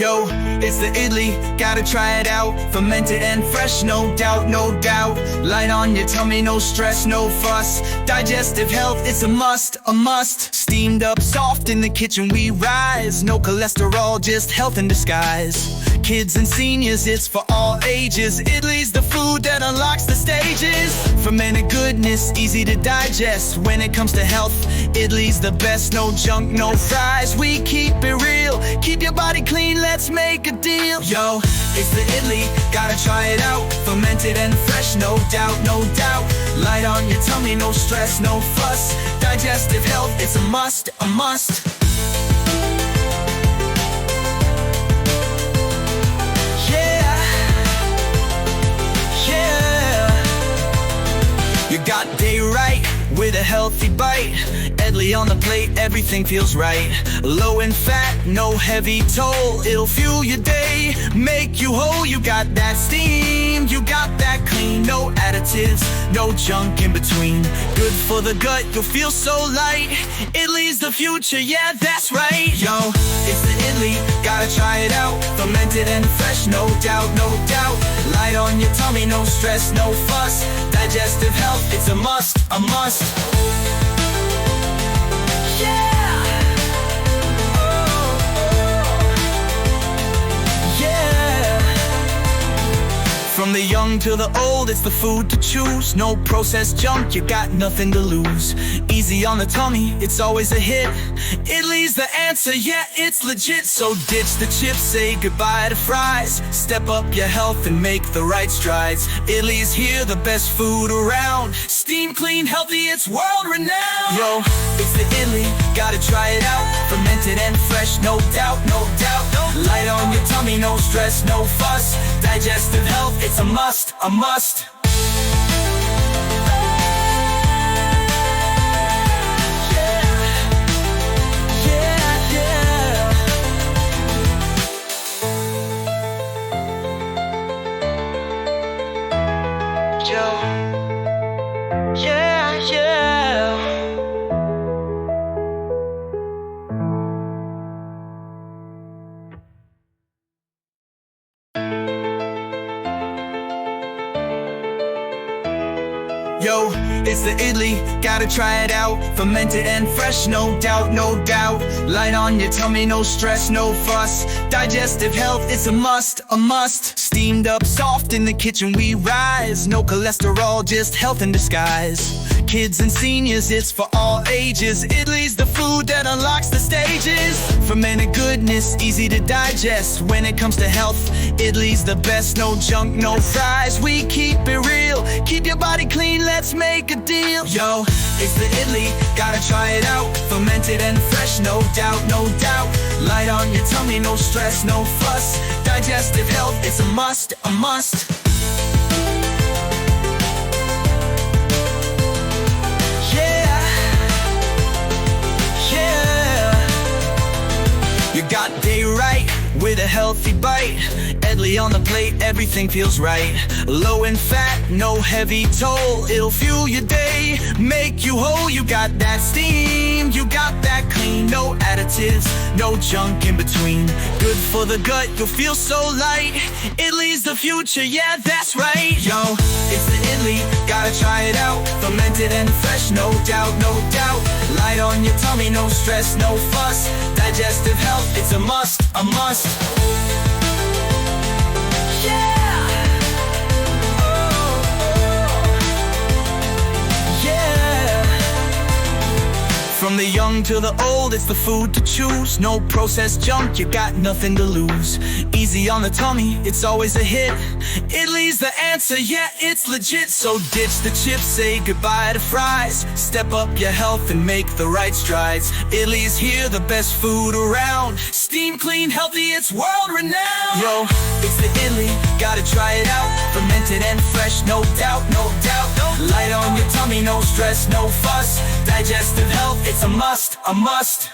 Yo, it's the idli, gotta try it out. Fermented and fresh, no doubt, no doubt. Light on your tummy, no stress, no fuss. Digestive health, it's a must, a must. Steamed up soft in the kitchen we rise. No cholesterol, just health in disguise. Kids and seniors, it's for all ages. Idli's the food that unlocks the stages. Fermented goodness, easy to digest. When it comes to health, idli's the best. No junk, no fries, we keep it real. Keep your body clean, let's make a deal. Yo, it's the idli, gotta try it out. Fermented and fresh, no doubt, no doubt. Light on your tummy, no stress, no fuss. Digestive health, it's a must, a must. You got day right with a healthy bite. Idli on the plate, everything feels right. Low in fat, no heavy toll. It'll fuel your day, make you whole. You got that steam, you got that clean. No additives, no junk in between. Good for the gut, you'll feel so light. Idli's the future, yeah, that's right. Yo, it's the idli, gotta try it out. Fermented and fresh, no doubt, no doubt. Light on your tummy, no stress, no fuss. Digestive health, it's a must, a must. From the young to the old, it's the food to choose. No processed junk, you got nothing to lose. Easy on the tummy, it's always a hit. Idli's the answer, yeah, it's legit. So ditch the chips, say goodbye to fries. Step up your health and make the right strides. Idli's here, the best food around. Steam clean, healthy, it's world renowned. Yo, it's the idli, gotta try it out. Fermented and fresh, no doubt, no doubt. Light on your tummy, no stress, no fuss. Digestive health, it's a must, a must. Yo, it's the idli, gotta try it out. Fermented and fresh, no doubt, no doubt. Light on your tummy, no stress, no fuss. Digestive health, it's a must, a must. Steamed up soft in the kitchen we rise. No cholesterol, just health in disguise. Kids and seniors, it's for all ages. Idli's the food that unlocks the stages. Fermented goodness, easy to digest. When it comes to health, idli's the best. No junk, no fries, we keep it real. Keep your body clean, let's make a deal. Yo, it's the idli, gotta try it out. Fermented and fresh, no doubt, no doubt. Light on your tummy, no stress, no fuss. Digestive health, it's a must, a must. You got day right with a healthy bite. Idli on the plate, everything feels right. Low in fat, no heavy toll. It'll fuel your day, make you whole. You got that steam, you got that clean. No additives, no junk in between. Good for the gut, you'll feel so light. Idli's the future, yeah, that's right. Yo, it's the idli, gotta try it out. Fermented and fresh, no doubt, no doubt. Light on your tummy, no stress, no fuss. Digestive health, it's a must, a must. From the young to the old, it's the food to choose. No processed junk, you got nothing to lose. Easy on the tummy, it's always a hit. Idli's the answer, yeah, it's legit. So ditch the chips, say goodbye to fries. Step up your health and make the right strides. Idli's here, the best food around. Steam clean, healthy, it's world renowned. Yo, it's the idli, gotta try it out. Fermented and fresh, no doubt, no doubt. Light on your tummy, no stress, no fuss. Digestive health, it's a must, a must.